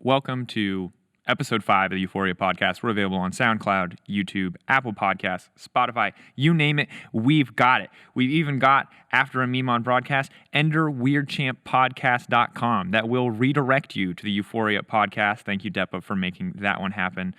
welcome to episode 5 of the EUphoria podcast. We're available on Soundcloud, YouTube, Apple Podcasts, Spotify, you name it, we've got it. We've even got, after a meme on broadcast, EnderWeirdchampPodcast.com that will redirect you to the EUphoria podcast. Thank you, Depa, for making that one happen.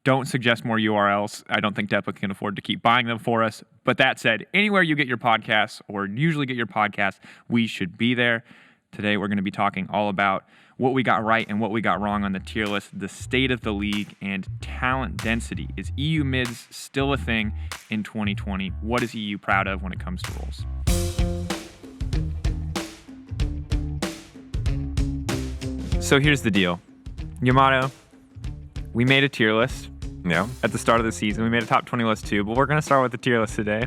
Don't suggest more URLs. I don't think Depa can afford to keep buying them for us. But that said, anywhere you get your podcasts or usually get your podcasts, we should be there. Today, we're going to be talking all about what we got right and what we got wrong on the tier list, the state of the league, and talent density. Is EU mids still a thing in 2020? What is EU proud of when it comes to roles? So here's the deal. Yamato, we made a tier list. Yeah. At the start of the season. We made a top 20 list too, but we're going to start with the tier list today.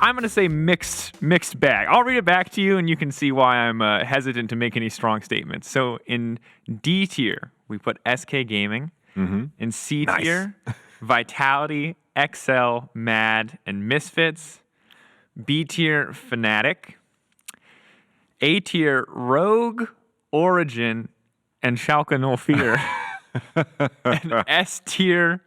I'm going to say mixed bag. I'll read it back to you, and you can see why I'm hesitant to make any strong statements. So in D tier, we put SK Gaming. Mm-hmm. In C tier, Vitality, XL, Mad, and Misfits. B tier, Fnatic. A tier, Rogue, Origin, and Schalke 04. And S tier,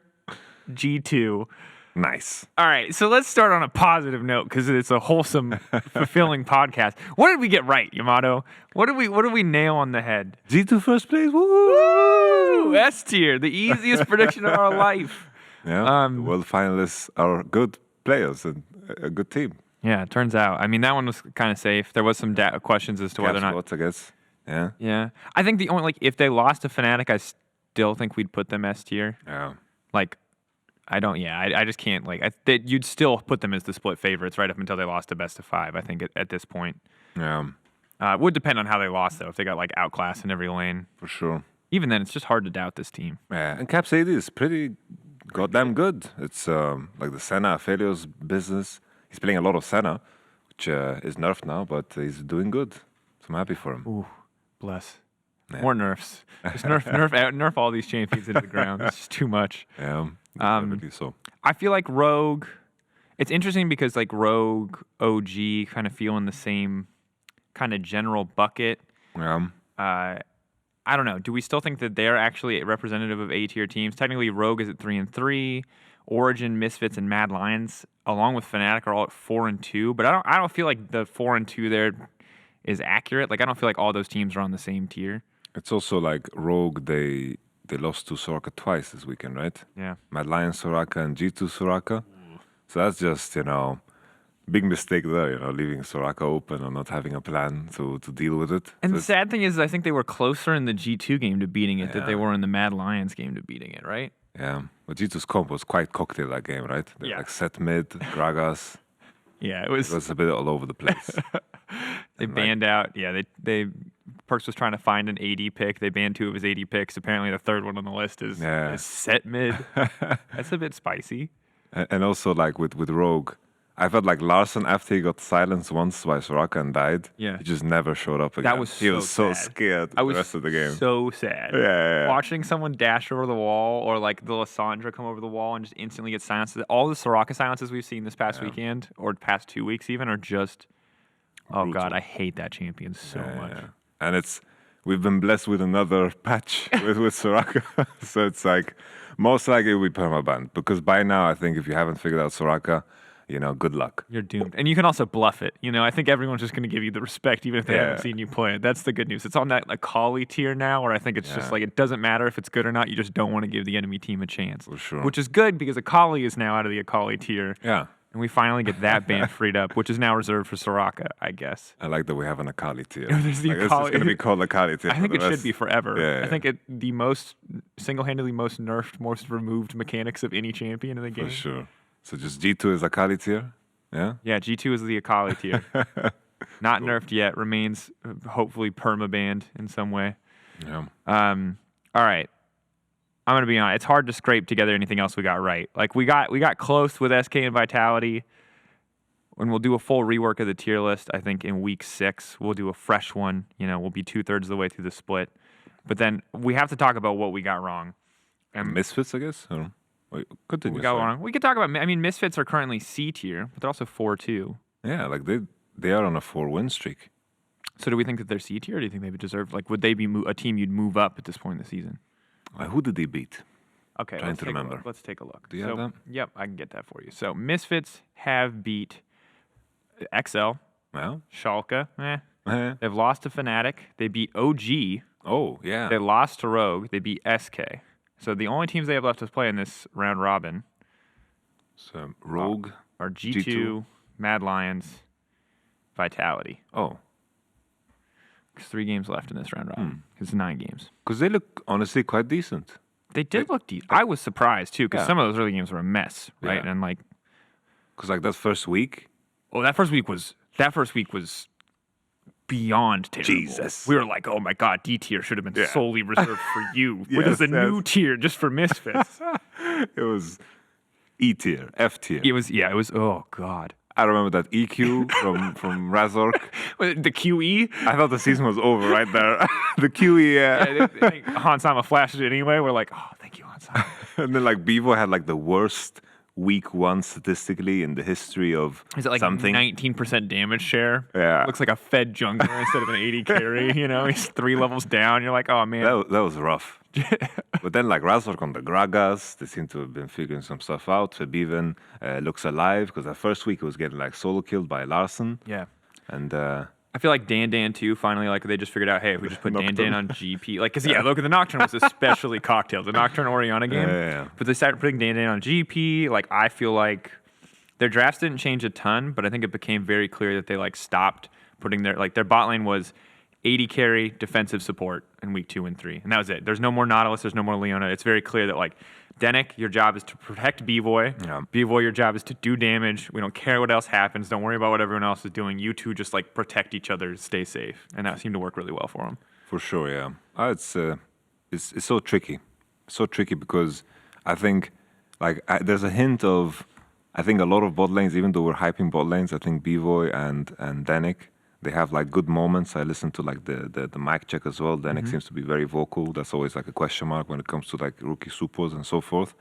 G2. Nice. All right, so let's start on a positive note because it's a wholesome, fulfilling podcast. What did we get right, Yamato? What did we nail on the head? G2 first place. Woo! Woo! S tier, the easiest prediction of our life. Yeah. The world finalists are good players and a good team. Yeah, it turns out. I mean, that one was kind of safe. There was some questions as to whether or not. I guess. Yeah. Yeah. I think the only if they lost to Fnatic, I still think we'd put them S tier. Yeah. I just can't, you'd still put them as the split favorites right up until they lost to best of 5, I think, at this point. Yeah. It would depend on how they lost, though, if they got, outclassed in every lane. For sure. Even then, it's just hard to doubt this team. Yeah, and Caps AD is pretty goddamn good. It's like the Senna Aphelios business. He's playing a lot of Senna, which is nerfed now, but he's doing good. So I'm happy for him. Ooh, bless. Yeah. More nerfs. Just nerf all these champions into the ground. It's just too much. Yeah. So. I feel like Rogue, it's interesting because Rogue, OG kind of feel in the same kind of general bucket. Yeah. I don't know. Do we still think that they're actually representative of A-tier teams? Technically, Rogue is at 3-3. Origin, Misfits, and Mad Lions, along with Fnatic, are all at 4-2. But I don't feel like the 4-2 there is accurate. I don't feel like all those teams are on the same tier. It's also like Rogue, they lost to Soraka twice this weekend, right? Yeah. Mad Lion Soraka and G2 Soraka. So that's just, big mistake there, leaving Soraka open or not having a plan to deal with it. And so the sad thing is I think they were closer in the G2 game to beating it than they were in the Mad Lions game to beating it, right? Yeah. But G2's comp was quite cocktail that game, right? They set mid, Gragas. Yeah, it was a bit all over the place. They banned out. Yeah, they Perks was trying to find an AD pick. They banned 2 of his AD picks. Apparently, the third one on the list is set mid. That's a bit spicy. And also, with Rogue, I felt like Larson, after he got silenced once by Soraka and died, he just never showed up again. He was so scared the rest of the game. So sad. Yeah. Watching someone dash over the wall or the Lissandra come over the wall and just instantly get silenced. All the Soraka silences we've seen this past weekend or past 2 weeks even are just, oh brutal. God, I hate that champion so much. Yeah. And we've been blessed with another patch with Soraka. So it's most likely we permabanned because by now I think if you haven't figured out Soraka, good luck. You're doomed. And you can also bluff it. I think everyone's just going to give you the respect even if they haven't seen you play it. That's the good news. It's on that Akali tier now where I think it's just it doesn't matter if it's good or not. You just don't want to give the enemy team a chance. For sure. Which is good because Akali is now out of the Akali tier. Yeah. And we finally get that ban freed up, which is now reserved for Soraka, I guess. I like that we have an Akali tier. There's the Akali. It's going to be called Akali tier. I think it should be forever. Yeah. I think the most single-handedly most nerfed, most removed mechanics of any champion in the game. For sure. So just G2 is Akali tier? Yeah? Yeah, G2 is the Akali tier. Not nerfed yet. Remains hopefully perma-banned in some way. Yeah. All right. I'm going to be honest. It's hard to scrape together anything else we got right. We got close with SK and Vitality. And we'll do a full rework of the tier list, I think, in week 6. We'll do a fresh one. We'll be 2/3 of the way through the split. But then we have to talk about what we got wrong. And Misfits, I guess? Continue. We got wrong. We could talk about, Misfits are currently C tier, but they're also 4-2. Yeah, they are on a 4-win streak. So do we think that they're C tier, or do you think they would deserve, like, would they be a team you'd move up at this point in the season? Who did they beat? Okay, Trying to remember. Let's take a look. Do you have that? Yep, I can get that for you. So Misfits have beat XL, Yeah. Schalke, They've lost to Fnatic. They beat OG. Oh, yeah. They lost to Rogue. They beat SK. So the only teams they have left to play in this round robin So Rogue are G2, Mad Lions, Vitality. Oh. There's 3 games left in this round robin. It's 9 games. Because they look honestly quite decent. They did look decent. I was surprised too, because Yeah. some of those early games were a mess, right? Yeah. And like, Because like that first week, that first week was beyond terrible. Jesus. We were like, oh my god, D tier should have been Yeah. solely reserved for you, which is a new tier just for Misfits. it was E tier, F tier. It was. Oh god. I remember that EQ from Razork. The QE. I thought the season was over right there. The QE, Yeah, I think Hansama flashed it anyway. We're like, oh, thank you, Hansama. And then like Bevo had like the worst week 1 statistically in the history of Is it like something. 19% damage share? Yeah. Looks like a fed jungler instead of an 80 carry. You know, he's 3 levels down. You're like, oh man. That was rough. But then like Razork on the Gragas, they seem to have been figuring some stuff out. Fabiven looks alive because that first week he was getting like solo killed by Larson. Yeah. And I feel like Dan too, finally, like they just figured out, hey, if we just put Nocturne. Dan on GP, like, because look, the Nocturne was especially cocktailed, the Nocturne Oriana game. Yeah. But they started putting Dan on GP. Like, I feel like their drafts didn't change a ton, but I think it became very clear that they like stopped putting their bot lane was 80 carry defensive support in week 2 and 3, and that was it. There's no more Nautilus, there's no more Leona. It's very clear that like Denick, your job is to protect B-Boy. Yeah. B-Boy, your job is to do damage. We don't care what else happens. Don't worry about what everyone else is doing. You two just like protect each other, stay safe, and that seemed to work really well for them. For sure, yeah. It's so tricky, because I think there's a hint of I think a lot of bot lanes, even though we're hyping bot lanes, I think Bevoy and Denick, they have like good moments. I listened to like the mic check as well. Denick seems to be very vocal. That's always like a question mark when it comes to like rookie suppos and so forth.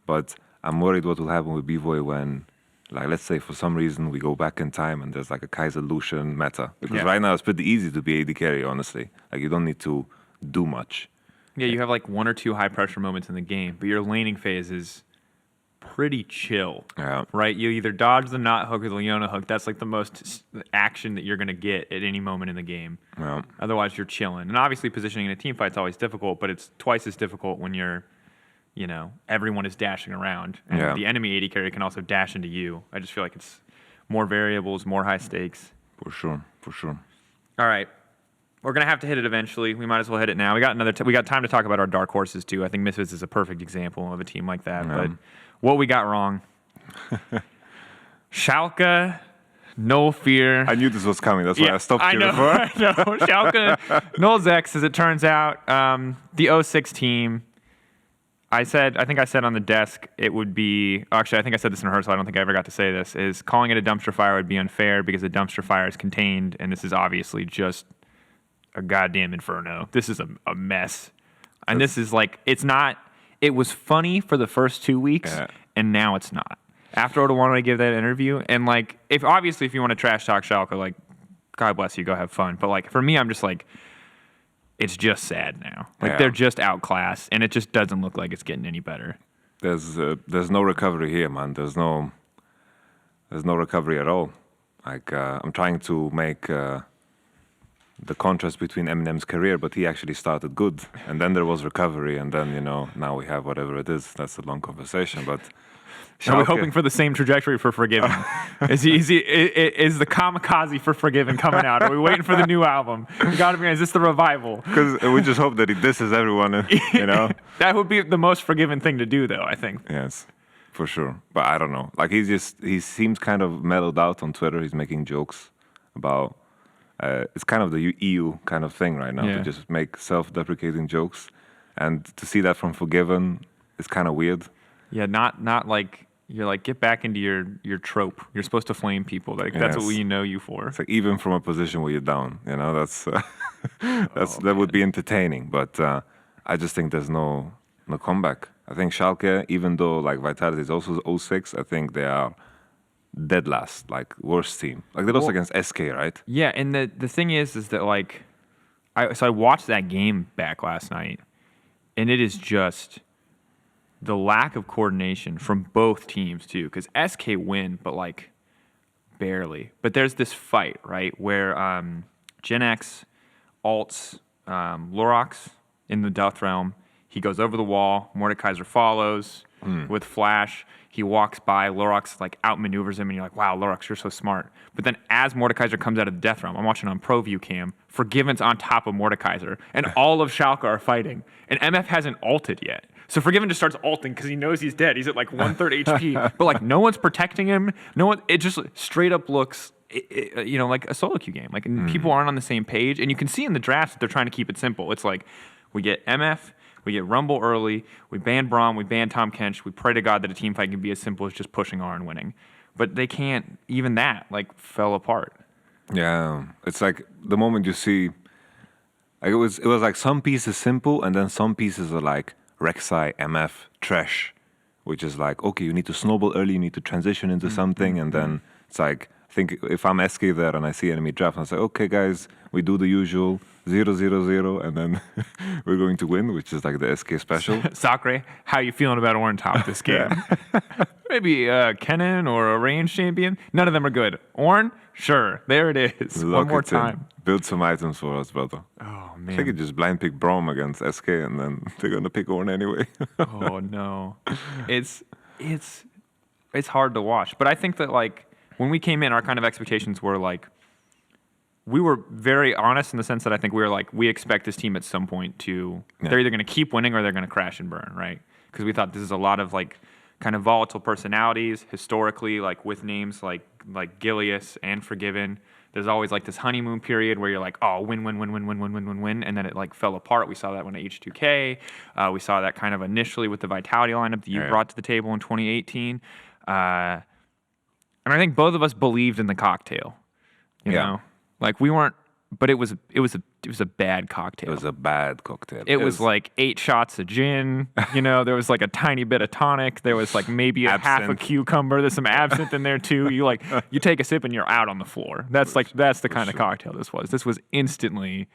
But I'm worried what will happen with Bevoy when, like, let's say for some reason we go back in time and there's like a Kaiser Lucian meta. Because right now it's pretty easy to be AD carry, honestly. Like you don't need to do much. Yeah, you have like 1 or 2 high pressure moments in the game, but your laning phase is pretty chill. Yeah. Right? You either dodge the knot hook or the Leona hook. That's like the most action that you're going to get at any moment in the game. Yeah. Otherwise, you're chilling. And obviously, positioning in a team fight is always difficult, but it's twice as difficult when you're, everyone is dashing around. And the enemy AD carry can also dash into you. I just feel like it's more variables, more high stakes. For sure. All right. We're going to have to hit it eventually. We might as well hit it now. We got we got time to talk about our dark horses, too. I think Misfits is a perfect example of a team like that. But what we got wrong. Schalke, no fear. I knew this was coming. That's why I stopped you before. I know. Schalke, Nolzex, as it turns out, the 06 team. I think I said on the desk it would be, actually I think I said this in rehearsal, I don't think I ever got to say this, is calling it a dumpster fire would be unfair because a dumpster fire is contained, and this is obviously just a goddamn inferno. This is a mess. And this is like, it was funny for the first 2 weeks, and now it's not. After Oda wanted to give that interview, and like, if you want to trash talk Schalke, like, God bless you, go have fun. But like, for me, I'm just like, it's just sad now. Like they're just outclassed, and it just doesn't look like it's getting any better. There's no recovery here, man. There's no recovery at all. Like I'm trying to make the contrast between Eminem's career, but he actually started good, and then there was recovery, and then now we have whatever it is. That's a long conversation, but. Are we hoping for the same trajectory for Forgiven? Is the kamikaze for Forgiven coming out? Are we waiting for the new album? You gotta be honest, is this the revival? Because we just hope that he disses everyone, That would be the most Forgiven thing to do, though, I think. Yes, for sure. But I don't know. Like he seems kind of mellowed out on Twitter. He's making jokes about, it's kind of the EU kind of thing right now, to just make self-deprecating jokes. And to see that from Forgiven is kind of weird. Yeah, not like, you're like, get back into your trope. You're supposed to flame people. Like that's what we know you for. It's like even from a position where you're down, that's that would be entertaining. But I just think there's no comeback. I think Schalke, even though like Vitality is also 06, I think they are dead last, like worst team. Like they lost against SK, right? Yeah, and the thing is that like, I watched that game back last night, and it is just the lack of coordination from both teams too. Because SK win, but like barely. But there's this fight, right, where Gen X ults Lorax in the Death Realm. He goes over the wall. Mordekaiser follows with Flash. He walks by. Lorax like outmaneuvers him, and you're like, wow, Lorax, you're so smart. But then as Mordekaiser comes out of the Death Realm, I'm watching on ProView cam, Forgiven's on top of Mordekaiser, and all of Schalke are fighting. And MF hasn't ulted yet. So Forgiven just starts ulting because he knows he's dead. He's at like 1/3 HP. But like no one's protecting him. No one. It just straight up looks, like a solo queue game. Like people aren't on the same page, and you can see in the drafts that they're trying to keep it simple. It's like we get MF. We get Rumble early, we ban Braum, we ban Tom Kench, we pray to God that a team fight can be as simple as just pushing R and winning. But they can't, even that, like, fell apart. Yeah, it's like the moment you see, like it was like some pieces simple, and then some pieces are like Rek'Sai, MF, Trash, which is like, okay, you need to snowball early, you need to transition into something, and then it's like, I think if I'm SK there and I see enemy draft, and I say, okay, guys, we do the usual 0-0-0, and then we're going to win, which is like the SK special. Sakre, how you feeling about Orin top this game? Maybe Kennen or a range champion? None of them are good. Orin? Sure. There it is. One more time. Build some items for us, brother. Oh, man. I think it just blind pick Braum against SK, and then they're going to pick Orin anyway. Oh, no. It's hard to watch. But I think that, like, when we came in, our kind of expectations were, like, we were very honest in the sense that I think we were like, we expect this team at some point to, they're either going to keep winning or they're going to crash and burn, right? Because we thought this is a lot of like kind of volatile personalities historically, like with names like Gilius and Forgiven. There's always like this honeymoon period where you're like, oh, win, and then it like fell apart. We saw that when H2K. We saw that kind of initially with the Vitality lineup that you brought to the table in 2018. And I think both of us believed in the cocktail, you know? Like we weren't, but it was a bad cocktail. It was a bad cocktail. It was like 8 shots of gin. There was like a tiny bit of tonic. There was like maybe half a cucumber. There's some absinthe in there too. You take a sip and you're out on the floor. That's the kind of cocktail this was. This was instantly.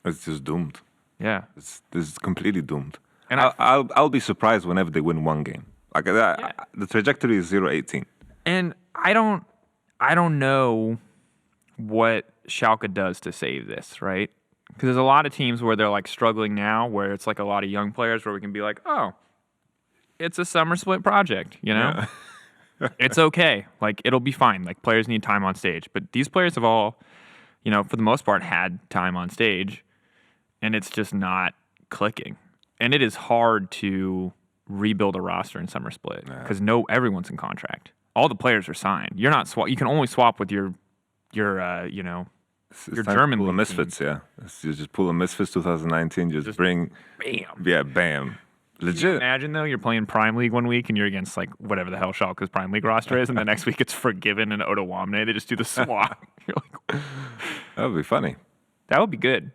It's just doomed. Yeah. This is completely doomed. And I'll be surprised whenever they win one game. Like that, the trajectory is 0-18. And I don't know what Schalke does to save this, right? Because there's a lot of teams where they're like struggling now, where it's like a lot of young players where we can be like, oh, it's a summer split project, Yeah. It's okay. Like, it'll be fine. Like, players need time on stage. But these players have all, for the most part, had time on stage, and it's just not clicking. And it is hard to rebuild a roster in summer split because everyone's in contract. All the players are signed. You're not you can only swap with your German pull league Misfits, team. You just pull a Misfits 2019, just bring, bam. Yeah, bam. Legit. Can you imagine though, you're playing Prime League one week and you're against like whatever the hell Schalke's Prime League roster is, and the next week it's Forgiven and Otawamne. They just do the swap. You're like, that would be funny. That would be good.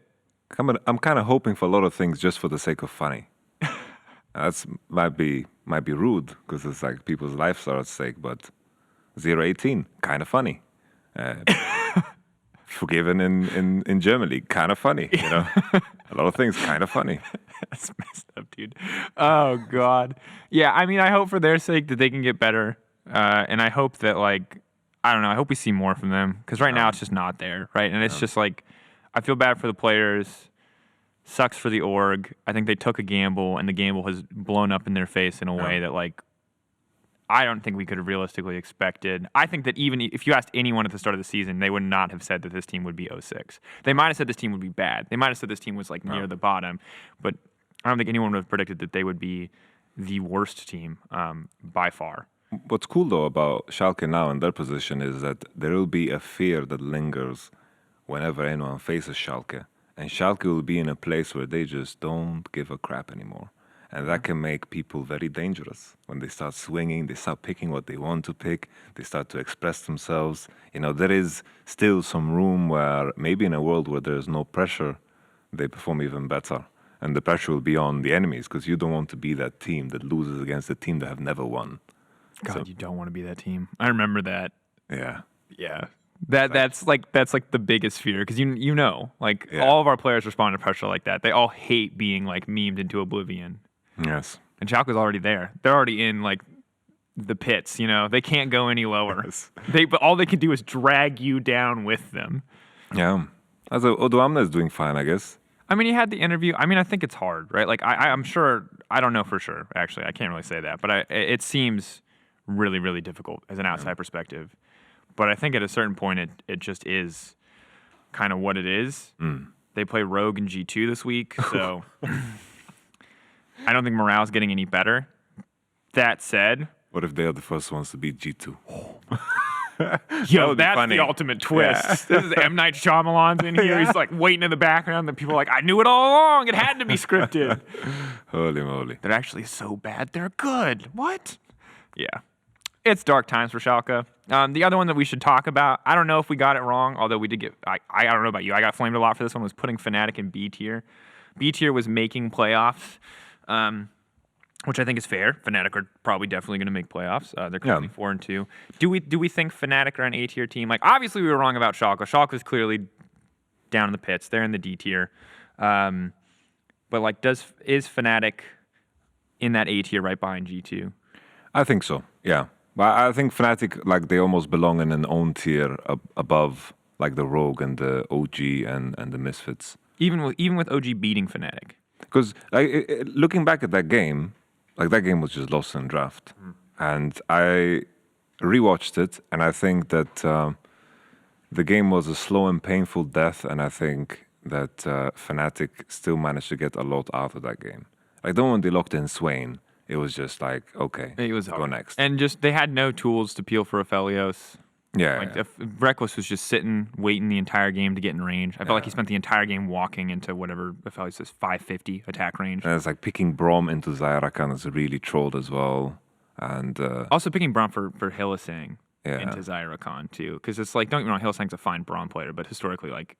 I'm kind of hoping for a lot of things just for the sake of funny. That's might be rude because it's like people's lives are at stake, but 0-18, kind of funny. Forgiven in Germany, kind of funny, A lot of things, kind of funny. That's messed up, dude. Oh, God. Yeah, I mean, I hope for their sake that they can get better. And I hope that, like, I don't know, I hope we see more from them. Because right now it's just not there, right? And it's just like, I feel bad for the players. Sucks for the org. I think they took a gamble, and the gamble has blown up in their face in a way that, like, I don't think we could have realistically expected. I think that even if you asked anyone at the start of the season, they would not have said that this team would be 06. They might have said this team would be bad. They might have said this team was like near the bottom, but I don't think anyone would have predicted that they would be the worst team by far. What's cool though about Schalke now in their position is that there will be a fear that lingers whenever anyone faces Schalke, and Schalke will be in a place where they just don't give a crap anymore. And that can make people very dangerous. When they start swinging, they start picking what they want to pick, they start to express themselves. There is still some room where maybe in a world where there's no pressure, they perform even better. And the pressure will be on the enemies because you don't want to be that team that loses against a team that have never won. God, So, you don't want to be that team. I remember that. yeah. Yeah. That's like the biggest fear because you know like Yeah. all of our players respond to pressure like that. They all hate being like memed into oblivion. Yes. And Schalke's already there. They're already in like the pits. They can't go any lower. Yes. But all they can do is drag you down with them. Yeah. Also, Odoamne is doing fine, I guess. I mean, he had the interview. I mean, I think it's hard, right? Like I'm sure. I don't know for sure. Actually, I can't really say that, but it seems really, really difficult as an outside perspective. But I think at a certain point, it just is kind of what it is. They play Rogue and G2 this week, so I don't think morale's getting any better. That said, What if they are the first ones to beat G2? yo, would be that's funny. the ultimate twist. Yeah. This is M. Night Shyamalan's in here. He's like waiting in the background. And people are like, I knew it all along. It had to be scripted. Holy moly. They're actually so bad, they're good. What? Yeah. It's dark times for Schalke. The other one that we should talk about, I don't know if we got it wrong, although we did get, I don't know about you, I got flamed a lot for this one, was putting Fnatic in B tier. B tier was making playoffs, which I think is fair. Fnatic are probably definitely going to make playoffs. They're currently 4-2. Do we think Fnatic are an A tier team? Like, obviously we were wrong about Schalke. Schalke is clearly down in the pits. They're in the D tier. But like, is Fnatic in that A tier right behind G2? I think so, yeah. But I think Fnatic, like, they almost belong in an own tier above, like, the Rogue and the OG and the Misfits. Even with OG beating Fnatic. Because looking back at that game, like, that game was just lost in draft. And I rewatched it, and I think that the game was a slow and painful death, and I think that Fnatic still managed to get a lot out of that game. Like, the moment they locked in Swain, it was just like, okay, It was go hard. next. And just they had no tools to peel for Aphelios. Yeah. Like if Reckless was just sitting, waiting the entire game to get in range. I felt like he spent the entire game walking into whatever Aphelios is 550 attack range. And it's like picking Brom into Zyrakan is really trolled as well. And Also picking Braum for Hylissang Yeah. into Zyrakan too, because it's like, don't get me wrong, Hylissang's a fine Braum player, but historically like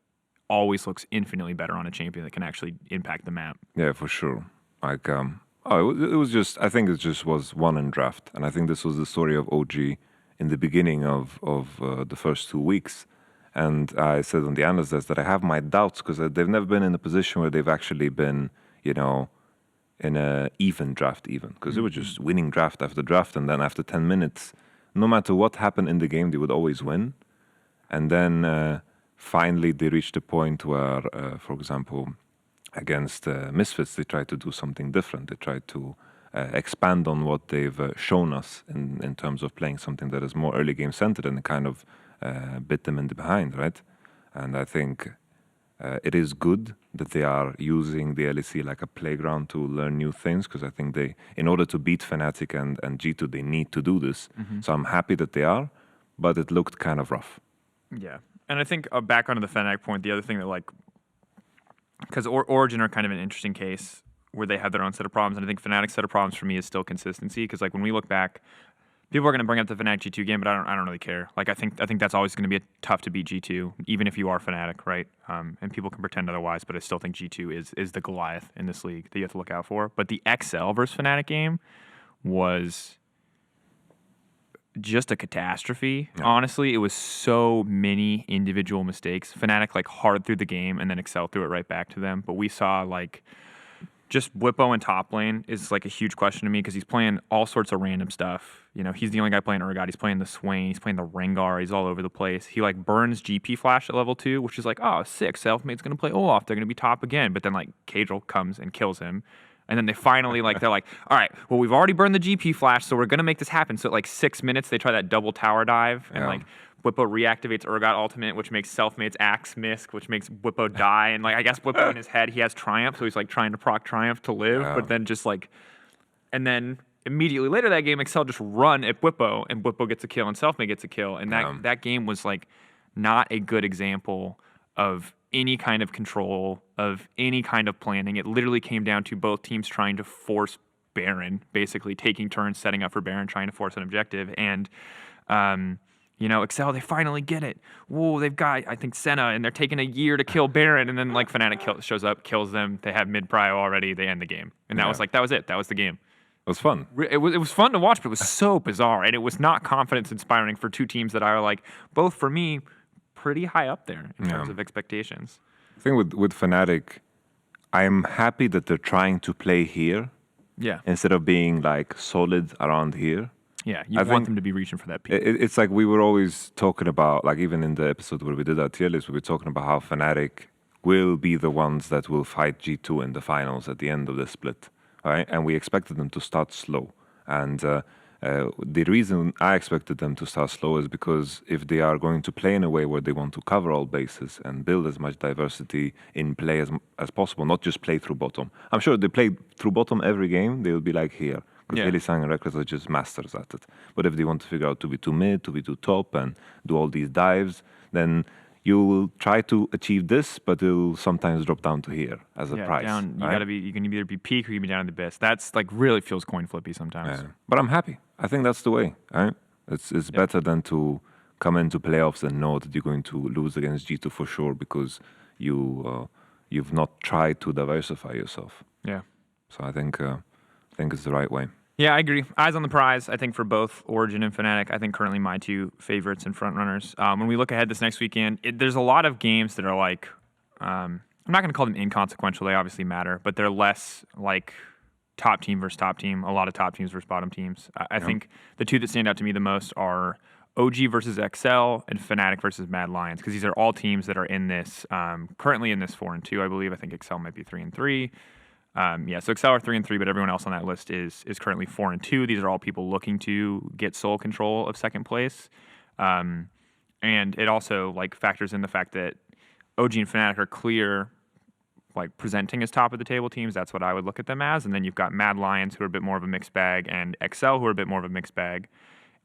always looks infinitely better on a champion that can actually impact the map. yeah, for sure. Like, it was just, I think it just was one in draft. And I think this was the story of OG in the beginning of the first 2 weeks. And I said on the Anders desk that I have my doubts because they've never been in a position where they've actually been, in a even draft even. Because they were just winning draft after draft. And then after 10 minutes, no matter what happened in the game, they would always win. And then finally they reached a point where, for example, against Misfits, they tried to do something different. They tried to expand on what they've shown us in terms of playing something that is more early game centered and kind of bit them in the behind, right? And I think it is good that they are using the LEC like a playground to learn new things because I think they, in order to beat Fnatic and G2, they need to do this. So I'm happy that they are, but it looked kind of rough. Yeah. And I think back onto the Fnatic point, the other thing that like, because Origin are kind of an interesting case where they have their own set of problems, and I think Fnatic's set of problems for me is still consistency. Because like when we look back, people are going to bring up the Fnatic G2 game, but I don't really care. Like I think that's always going to be tough to beat G2, even if you are Fnatic, right? And people can pretend otherwise, but I still think G2 is the Goliath in this league that you have to look out for. But the XL versus Fnatic game was just a catastrophe. Yeah. Honestly, it was so many individual mistakes. Fnatic like hard through the game and then Excel threw it right back to them. But we saw like just Whippo in top lane is like a huge question to me because he's playing all sorts of random stuff. He's the only guy playing Urgot. He's playing the Swain. He's playing the Rengar. He's all over the place. He like burns GP Flash at level 2, which is like, oh, sick. Selfmade's going to play Olaf. They're going to be top again. But then like Kadril comes and kills him. And then they finally, they're like, all right, well, we've already burned the GP Flash, so we're going to make this happen. So at like 6 minutes, they try that double tower dive. And like Whippo reactivates Urgot ultimate, which makes Selfmade's axe misc, which makes Whippo die. And like I guess Whippo in his head, he has Triumph, so he's like trying to proc Triumph to live. But then just like, and then immediately later that game, Excel just run at Whippo, and Whippo gets a kill, and Selfmade gets a kill. And that game was like not a good example of any kind of control, of any kind of planning. It literally came down to both teams trying to force Baron, basically taking turns, setting up for Baron, trying to force an objective. And, Excel, they finally get it. Whoa, they've got, I think, Senna, and they're taking a year to kill Baron. And then, Fnatic shows up, kills them. They have mid-prio already. They end the game. And that was it. That was the game. was fun. It was fun to watch, but it was so bizarre, and it was not confidence inspiring for two teams that are like both for me pretty high up there in terms of expectations. I think with Fnatic, I'm happy that they're trying to play here instead of being like solid around here. Yeah, you want them to be reaching for that peak. It's like we were always talking about, like even in the episode where we did our tier list, we were talking about how Fnatic will be the ones that will fight G2 in the finals at the end of the split, right? And we expected them to start slow. And the reason I expected them to start slow is because if they are going to play in a way where they want to cover all bases and build as much diversity in play as possible, not just play through bottom. I'm sure they play through bottom every game, they'll be like here. Because Elisang and Records are just masters at it. But if they want to figure out to be too mid, to be too top, and do all these dives, then you will try to achieve this, but it'll sometimes drop down to here as a price. Down, you can either be peak or you can be down in the abyss. That's like really feels coin flippy sometimes. Yeah. But I'm happy. I think that's the way. Right? It's better than to come into playoffs and know that you're going to lose against G2 for sure because you've not tried to diversify yourself. Yeah. So I think it's the right way. Yeah, I agree. Eyes on the prize, I think, for both Origin and Fnatic. I think currently my two favorites and frontrunners. When we look ahead this next weekend, there's a lot of games that are like, I'm not going to call them inconsequential. They obviously matter, but they're less like top team versus top team, a lot of top teams versus bottom teams. I think the two that stand out to me the most are OG versus XL and Fnatic versus Mad Lions, because these are all teams that are in this, currently in this 4-2, I believe. I think XL might be 3-3. So XL are 3-3, but everyone else on that list is currently 4-2. These are all people looking to get sole control of second place, and it also like factors in the fact that OG and Fnatic are clear, like presenting as top of the table teams. That's what I would look at them as. And then you've got Mad Lions, who are a bit more of a mixed bag, and XL, who are a bit more of a mixed bag.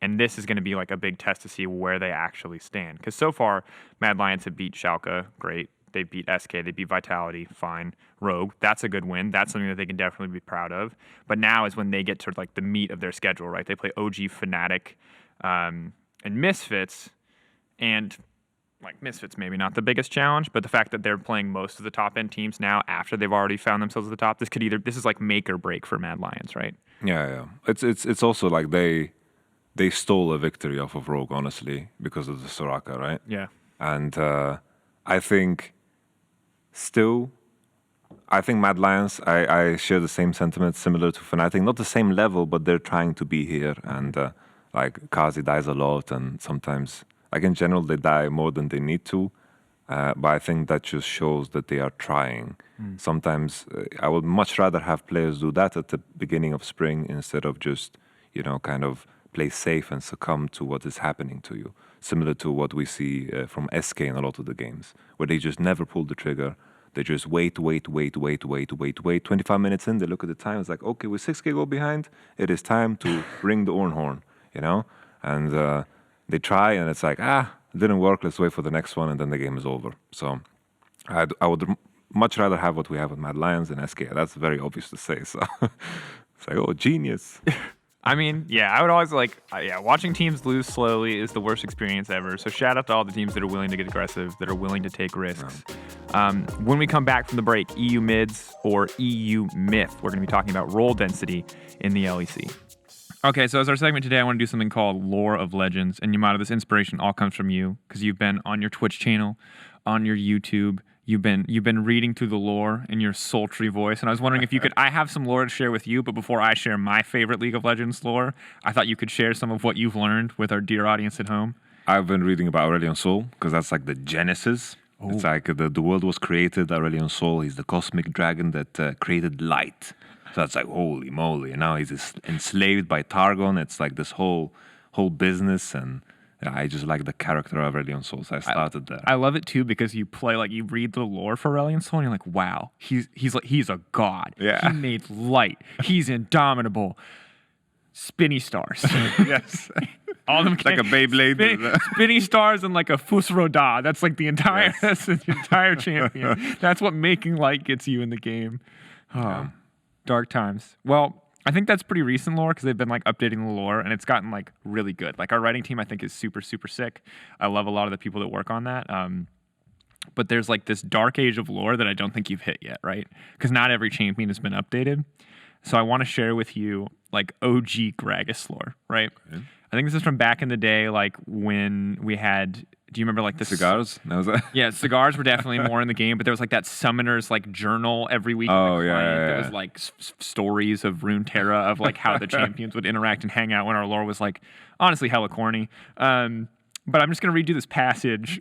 And this is going to be like a big test to see where they actually stand, because so far Mad Lions have beat Schalke, great. They beat SK, they beat Vitality, fine. Rogue, that's a good win. That's something that they can definitely be proud of. But now is when they get to like the meat of their schedule, right? They play OG, Fnatic, and Misfits. And like Misfits, maybe not the biggest challenge, but the fact that they're playing most of the top end teams now after they've already found themselves at the top, this is like make or break for Mad Lions, right? Yeah. It's also like they stole a victory off of Rogue, honestly, because of the Soraka, right? Yeah. And I think Mad Lions, I share the same sentiment, similar to Fnatic. Not the same level, but they're trying to be here. And like Kazi dies a lot, and sometimes, like in general, they die more than they need to. But I think that just shows that they are trying. Sometimes I would much rather have players do that at the beginning of spring instead of just, kind of play safe and succumb to what is happening to you. Similar to what we see from SK in a lot of the games, where they just never pull the trigger. They just wait. 25 minutes in, they look at the time. It's like, okay, we're 6K goal behind. It is time to ring the horn, And they try, and it's like, it didn't work. Let's wait for the next one, and then the game is over. So I would much rather have what we have with Mad Lions and SK. That's very obvious to say. So it's like, oh, genius. I mean, I would always watching teams lose slowly is the worst experience ever. So shout out to all the teams that are willing to get aggressive, that are willing to take risks. When we come back from the break, EU mids or EU myth, we're going to be talking about role density in the LEC. Okay, so as our segment today, I want to do something called Lore of Legends. And Yamato, this inspiration all comes from you, because you've been on your Twitch channel, on your YouTube. You've been reading through the lore in your sultry voice, and I was wondering if you could. I have some lore to share with you, but before I share my favorite League of Legends lore, I thought you could share some of what you've learned with our dear audience at home. I've been reading about Aurelion Sol, because that's like the genesis. Oh. It's like the world was created. Aurelion Sol, he's the cosmic dragon that created light. So that's like, holy moly! And now he's enslaved by Targon. It's like this whole business, and I just like the character of Aurelion Sol, so I started there. I love it too, because you read the lore for Aurelion Sol, and you're like, wow, he's a god. Yeah. He made light. He's indomitable. Spinny stars. Yes. All them like a Beyblade. Spinny stars and like a Fusroda. That's like the entire that's the entire champion. That's what making light gets you in the game. Dark times. Well, I think that's pretty recent lore, because they've been like updating the lore, and it's gotten like really good. Like our writing team, I think, is super, super sick. I love a lot of the people that work on that. But there's like this dark age of lore that I don't think you've hit yet, right? Because not every champion has been updated. So I want to share with you like OG Gragas lore, right? Okay. I think this is from back in the day, like when we had. Do you remember like the cigars? That was yeah, cigars were definitely more in the game, but there was like that summoner's like journal every week. Oh yeah. That was like stories of Runeterra of like how the champions would interact and hang out when our lore was like honestly hella corny. But I'm just gonna read you this passage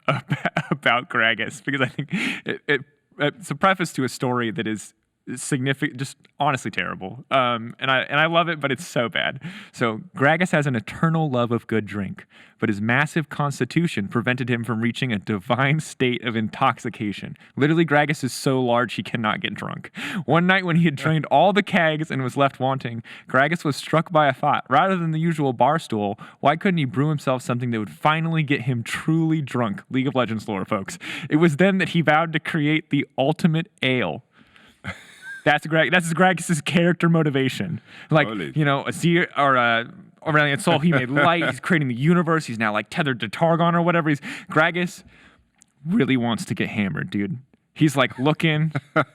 about Gragas because I think it's a preface to a story that is significant, just honestly terrible. And I love it, but it's so bad. So Gragas has an eternal love of good drink, but his massive constitution prevented him from reaching a divine state of intoxication. Literally, Gragas is so large he cannot get drunk. One night when he had drained all the kegs and was left wanting, Gragas was struck by a thought. Rather than the usual bar stool, why couldn't he brew himself something that would finally get him truly drunk? League of Legends lore, folks. It was then that he vowed to create the ultimate ale. That's Gragas' character motivation. Like, you know, a seer or Aurelian Soul, he made light. He's creating the universe. He's now like tethered to Targon or whatever. Gragas really wants to get hammered, dude. He's like looking.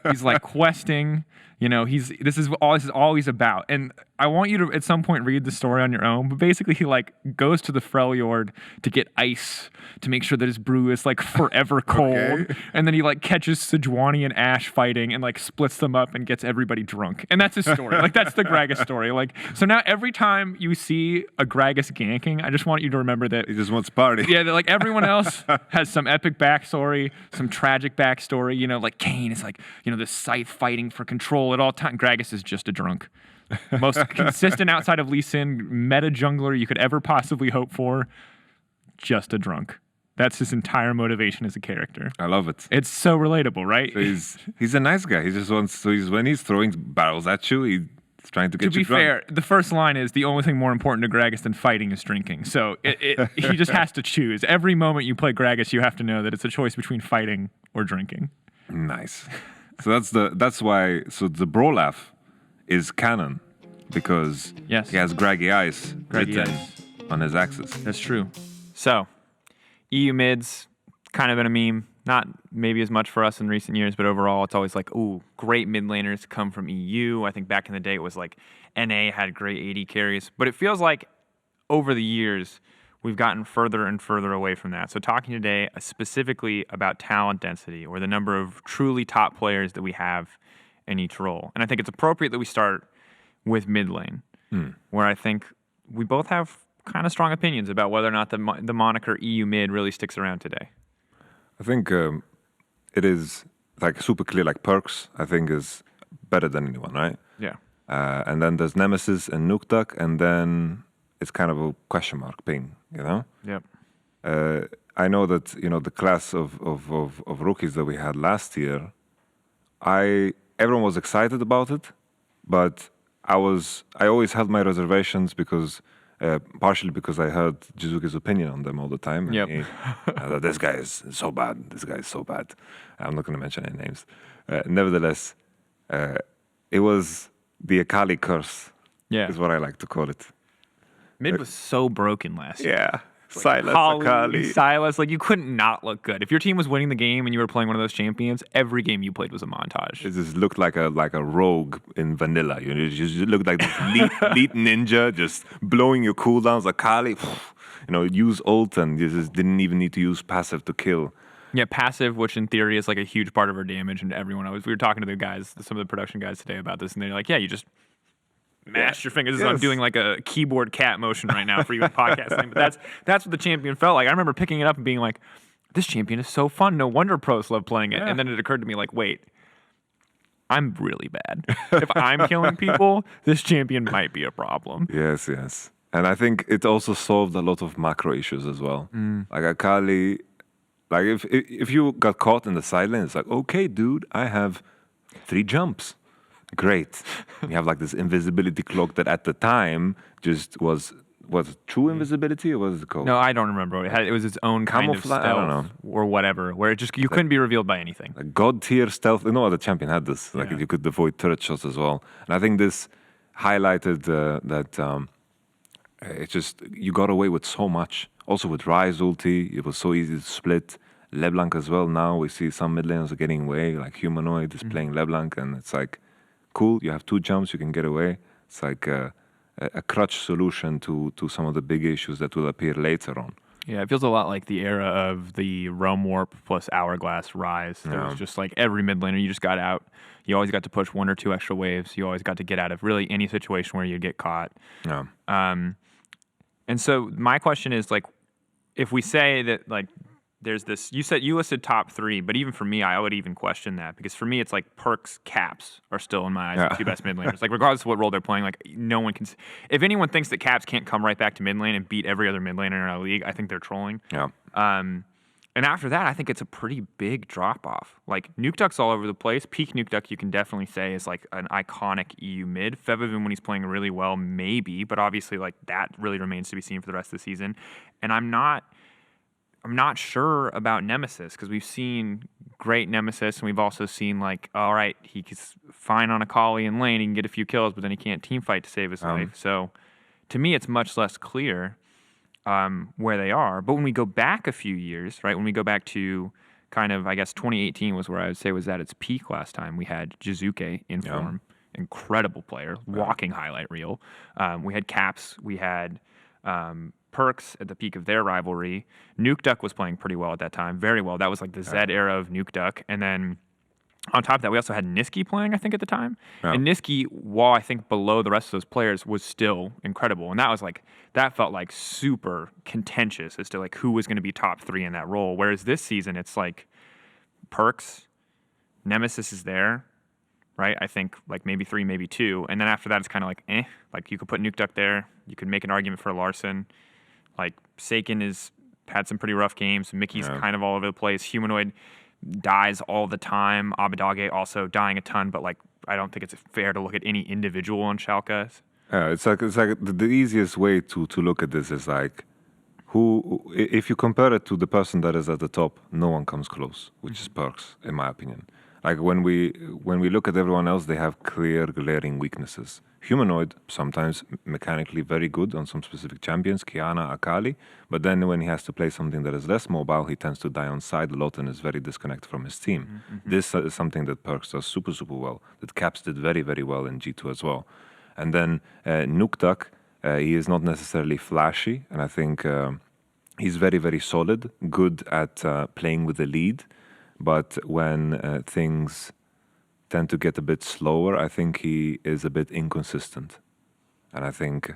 He's like questing. You know, this is all he's about. And I want you to at some point read the story on your own. But basically, he like goes to the Freljord to get ice to make sure that his brew is like forever cold. Okay. And then he like catches Sejuani and Ashe fighting and like splits them up and gets everybody drunk. And that's his story. Like that's the Gragas story. Like so now every time you see a Gragas ganking, I just want you to remember that he just wants to party. Yeah, that like everyone else has some epic backstory, some tragic backstory. You know, like Kayn is like, you know, this scythe fighting for control at all time. Gragas is just a drunk. Most consistent outside of Lee Sin meta jungler you could ever possibly hope for. Just a drunk. That's his entire motivation as a character. I love it. It's so relatable, right? So he's a nice guy. He just wants. So when he's throwing barrels at you, he's trying to get you drunk. To be fair, the first line is the only thing more important to Gragas than fighting is drinking. So he just has to choose. Every moment you play Gragas, you have to know that it's a choice between fighting or drinking. Nice. So that's why. So the Brolaf is canon because he has Graggy Eyes written on his axis. That's true. So EU mids kind of been a meme. Not maybe as much for us in recent years, but overall it's always like, ooh, great mid laners come from EU. I think back in the day it was like NA had great AD carries, but it feels like over the years we've gotten further and further away from that. So talking today specifically about talent density or the number of truly top players that we have in each role. And I think it's appropriate that we start with mid lane, where I think we both have kind of strong opinions about whether or not the moniker EU mid really sticks around today. I think it is like super clear, like Perks, I think is better than anyone, right? Yeah. And then there's Nemesis and Nuktak, and then it's kind of a question mark ping, you know? Yep. I know that, you know, the class of rookies that we had last year, everyone was excited about it, but I always had my reservations because partially because I heard Jizuke's opinion on them all the time. And yep. This guy is so bad. This guy is so bad. I'm not going to mention any names. Nevertheless, it was the Akali curse. Yeah. Is what I like to call it. Mid was so broken last year. Yeah. Silas, Akali. Silas, like you couldn't not look good. If your team was winning the game and you were playing one of those champions, every game you played was a montage. It just looked like a rogue in vanilla. You know, it just looked like this elite ninja just blowing your cooldowns. Akali, you know, use ult and you just didn't even need to use passive to kill. Yeah, passive, which in theory is like a huge part of our damage. And everyone, we were talking to the guys, some of the production guys today about this, and they're like, yeah, you just mash your fingers. I'm doing like a keyboard cat motion right now for you in podcasting, but that's what the champion felt like. I remember picking it up and being like, this champion is so fun. No wonder pros love playing it. Yeah. And then it occurred to me like, wait, I'm really bad. If I'm killing people, this champion might be a problem. Yes. And I think it also solved a lot of macro issues as well. Like Akali, like if you got caught in the side lane, it's like, okay, dude, I have 3 jumps. Great. You have like this invisibility cloak that at the time just was true invisibility or what was it called? No, I don't remember. It was its own kind of stealth, I don't know. Or whatever, where you couldn't be revealed by anything. Like God tier stealth. No other champion had this. Like you could avoid turret shots as well. And I think this highlighted that it just you got away with so much. Also with Ryze ulti, it was so easy to split. LeBlanc as well. Now we see some mid laners are getting away. Like Humanoid is playing LeBlanc, and it's like, cool. You have 2 jumps, you can get away. It's like a crutch solution to some of the big issues that will appear later on. Yeah, it feels a lot like the era of the Realm Warp plus Hourglass Rise. There was just like every mid laner, you just got out. You always got to push 1 or 2 extra waves. You always got to get out of really any situation where you'd get caught. Yeah. And so my question is, like, if we say that, like, there's this, you listed top 3, but even for me, I would even question that, because for me, it's like Perks, Caps are still in my eyes the 2 best mid laners. Like, regardless of what role they're playing, like, no one can. If anyone thinks that Caps can't come right back to mid lane and beat every other mid laner in our league, I think they're trolling. Yeah. And after that, I think it's a pretty big drop off. Like, Nuke Duck's all over the place. Peak Nuke Duck, you can definitely say, is like an iconic EU mid. Febiven, when he's playing really well, maybe, but obviously, like, that really remains to be seen for the rest of the season. And I'm not sure about Nemesis, because we've seen great Nemesis, and we've also seen, like, all right, he's fine on Akali in lane, he can get a few kills, but then he can't team fight to save his life. So to me, it's much less clear where they are. But when we go back a few years, right, when we go back to kind of, I guess, 2018 was where I would say was at its peak last time. We had Jizuke in form, incredible player, walking highlight reel. We had Caps, we had Perks at the peak of their rivalry. Nuke Duck was playing pretty well at that time, very well. That was like the Zed era of Nuke Duck. And then on top of that, we also had Niski playing, I think, at the time. Yeah. And Niski, while I think below the rest of those players, was still incredible. And that felt like super contentious as to like who was going to be top 3 in that role. Whereas this season, it's like Perks, Nemesis is there, right? I think like maybe 3, maybe 2. And then after that, it's kind of like, like you could put Nuke Duck there. You could make an argument for Larson. Like, Seiken has had some pretty rough games. Mickey's kind of all over the place. Humanoid dies all the time. Abadage also dying a ton, but like I don't think it's fair to look at any individual on Schalke. It's like the easiest way to look at this is like, who, if you compare it to the person that is at the top, no one comes close, which is Perks, in my opinion. Like when we look at everyone else, they have clear, glaring weaknesses. Humanoid, sometimes mechanically very good on some specific champions, Kiana, Akali, but then when he has to play something that is less mobile, he tends to die on side a lot and is very disconnected from his team. This is something that Perks does super, super well, that Caps did very, very well in G2 as well. And then Nuke Duck, he is not necessarily flashy, and I think he's very, very solid, good at playing with the lead, but when things tend to get a bit slower, I think he is a bit inconsistent. And I think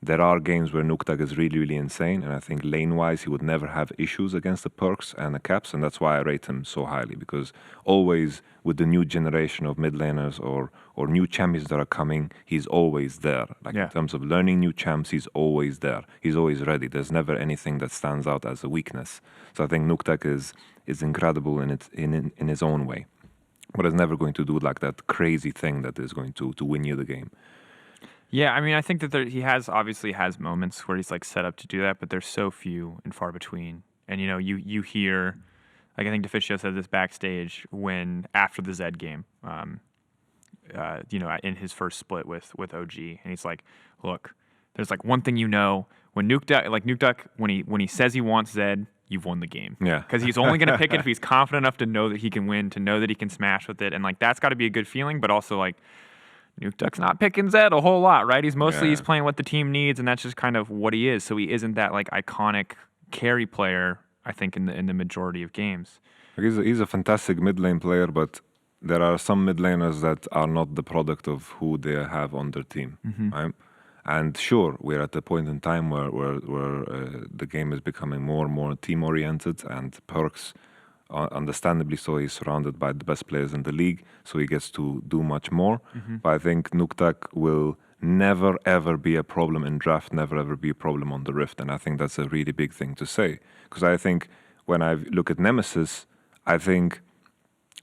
there are games where Nuke Duck is really, really insane, and I think lane-wise he would never have issues against the Perks and the Caps, and that's why I rate him so highly, because always with the new generation of mid laners or new champions that are coming, he's always there. Like in terms of learning new champs, he's always there. He's always ready. There's never anything that stands out as a weakness. So I think Nuke Duck is incredible in his own way, but is never going to do like that crazy thing that is going to win you the game. Yeah, I mean, I think that he obviously has moments where he's like set up to do that, but they're so few and far between. And you know, you hear, like I think Deficio said this backstage when after the Zed game, you know, in his first split with OG, and he's like, look, there's like one thing, you know, when Nuke Duck when he says he wants Zed, you've won the game. Yeah. Because he's only going to pick it if he's confident enough to know that he can win, to know that he can smash with it, and like that's got to be a good feeling, but also like. Nuke Duck's not picking Zed a whole lot, right? He's playing what the team needs, and that's just kind of what he is. So he isn't that like iconic carry player, I think, in the majority of games. He's a fantastic mid lane player, but there are some mid laners that are not the product of who they have on their team, right? And sure, we're at the point in time where the game is becoming more and more team oriented, and Perks. Understandably so, he's surrounded by the best players in the league, so he gets to do much more. But I think Nuke Duck will never ever be a problem in draft, never ever be a problem on the Rift, and I think that's a really big thing to say. Because I think when I look at Nemesis, I think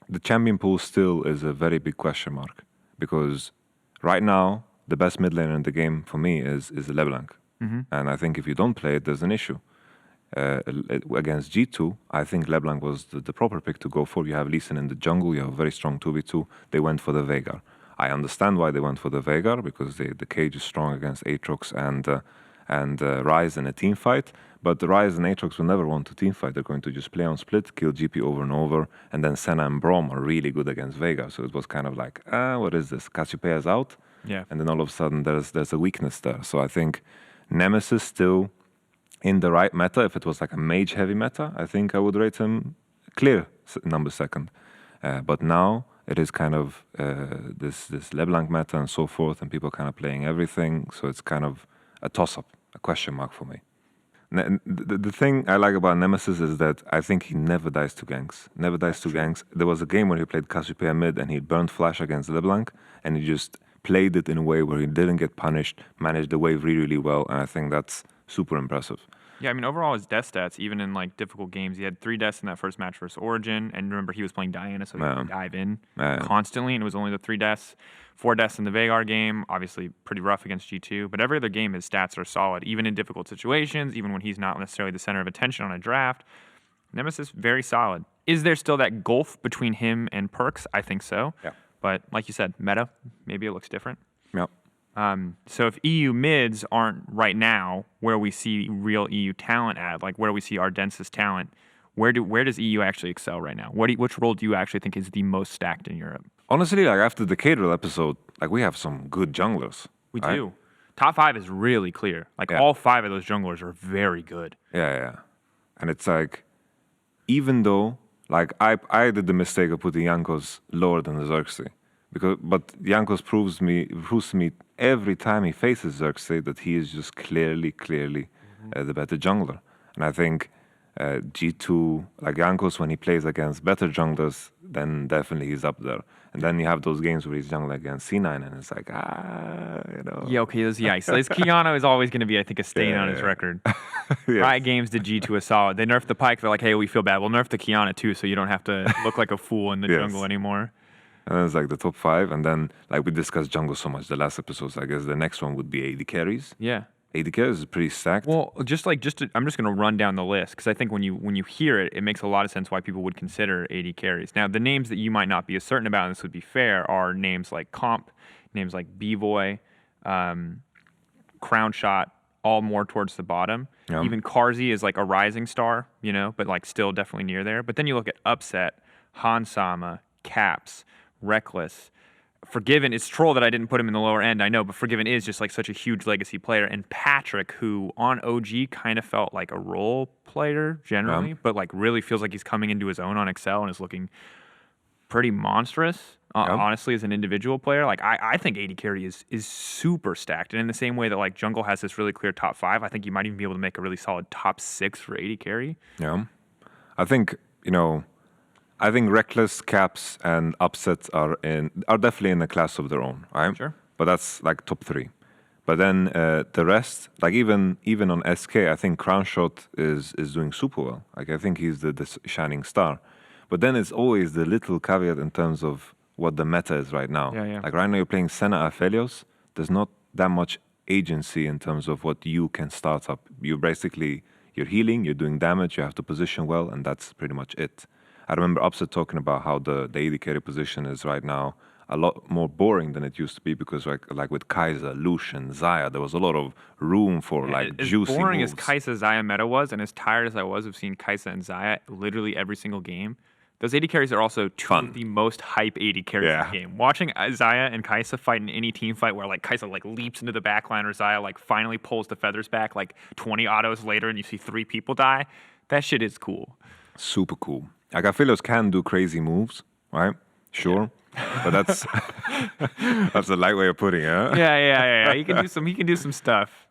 the champion pool still is a very big question mark. Because right now, the best mid laner in the game for me is LeBlanc. And I think if you don't play it, there's an issue. Against G2, I think LeBlanc was the proper pick to go for. You have Lee Sin in the jungle, you have a very strong 2v2. They went for the Veigar. I understand why they went for the Veigar, because the cage is strong against Aatrox and Ryze in a team fight. But the Ryze and Aatrox will never want to teamfight. They're going to just play on split, kill GP over and over, and then Senna and Braum are really good against Vega. So it was kind of like, what is this? Cassiopeia's out, Yeah. and then all of a sudden there's a weakness there. So I think Nemesis still in the right meta. If it was like a mage-heavy meta, I think I would rate him clear number second. But now it is kind of this LeBlanc meta and so forth, and people kind of playing everything. So it's kind of a toss-up, a question mark for me. The thing I like about Nemesis is that I think he never dies to ganks. Never dies to ganks. There was a game where he played Cassiopeia mid and he burned Flash against LeBlanc, and he just played it in a way where he didn't get punished, managed the wave really, really well, and I think that's super impressive. Yeah, I mean, overall, his death stats, even in like difficult games, he had 3 deaths in that first match versus Origin, and remember, he was playing Diana, so he could dive in constantly, and it was only the 3 deaths. 4 deaths in the Veigar game, obviously pretty rough against G2, but every other game his stats are solid, even in difficult situations, even when he's not necessarily the center of attention on a draft. Nemesis, very solid. Is there still that gulf between him and Perks? I think so. Yeah. But like you said, meta, maybe it looks different. Yeah. So if EU mids aren't right now where we see real EU talent at, like where we see our densest talent, where does EU actually excel right now? Which role do you actually think is the most stacked in Europe? Honestly, like after the Caterham episode, like we have some good junglers. We right? do. Top 5 is really clear. Like all 5 of those junglers are very good. Yeah. And it's like, even though, like I did the mistake of putting Jankos lower than Xerxes. But Jankos proves to me every time he faces Xerxes that he is just clearly the better jungler. And I think G2, like Jankos, when he plays against better junglers, then definitely he's up there. And then you have those games where he's jungling against C9, and it's like, Yeah, okay, those yikes. His Kiana is always going to be, I think, a stain on his record. Riot Games did G2 a solid. They nerfed the Pyke. They're like, hey, we feel bad. We'll nerf the Kiana too, so you don't have to look like a fool in the jungle anymore. And then it's like the top 5, and then like we discussed jungle so much the last episodes. I guess the next one would be AD carries. Yeah. AD carries is pretty stacked. Well, I'm just going to run down the list because I think when you hear it, it makes a lot of sense why people would consider AD carries. Now, the names that you might not be as certain about, and this would be fair, are names like Comp, names like Bvoy, Crown Shot, all more towards the bottom. Yeah. Even Carzzy is like a rising star, but like still definitely near there. But then you look at Upset, Hansama, Caps, Reckless, Forgiven. It's troll that I didn't put him in the lower end, I know, but Forgiven is just like such a huge legacy player. And Patrick, who on OG kind of felt like a role player generally, but like really feels like he's coming into his own on Excel and is looking pretty monstrous, honestly, as an individual player. Like I think AD carry is super stacked. And in the same way that like Jungle has this really clear top 5, I think you might even be able to make a really solid top 6 for AD carry. Yeah. I think, Reckless, Caps, and Upsets are definitely in a class of their own, right? Sure. But that's like top 3. But then the rest, like even on SK, I think Crown Shot is doing super well. Like I think he's the shining star. But then it's always the little caveat in terms of what the meta is right now. Yeah. Like right now you're playing Senna Aphelios. There's not that much agency in terms of what you can start up. You're healing, you're doing damage, you have to position well, and that's pretty much it. I remember Upset talking about how the AD carry position is right now a lot more boring than it used to be because like with Kai'Sa, Lucian, Xayah, there was a lot of room for juicy moves. As boring as Kai'Sa Xayah meta was, and as tired as I was of seeing Kai'Sa and Xayah literally every single game, those AD carries are also two of the most hype AD carries in the game. Watching Xayah and Kai'Sa fight in any team fight where like Kai'Sa like leaps into the backline or Xayah like finally pulls the feathers back like 20 autos later and you see 3 people die, that shit is cool. Super cool. Like Aphelios can do crazy moves, right? Sure. But that's that's a light way of putting it. Huh? Yeah. He can do some stuff.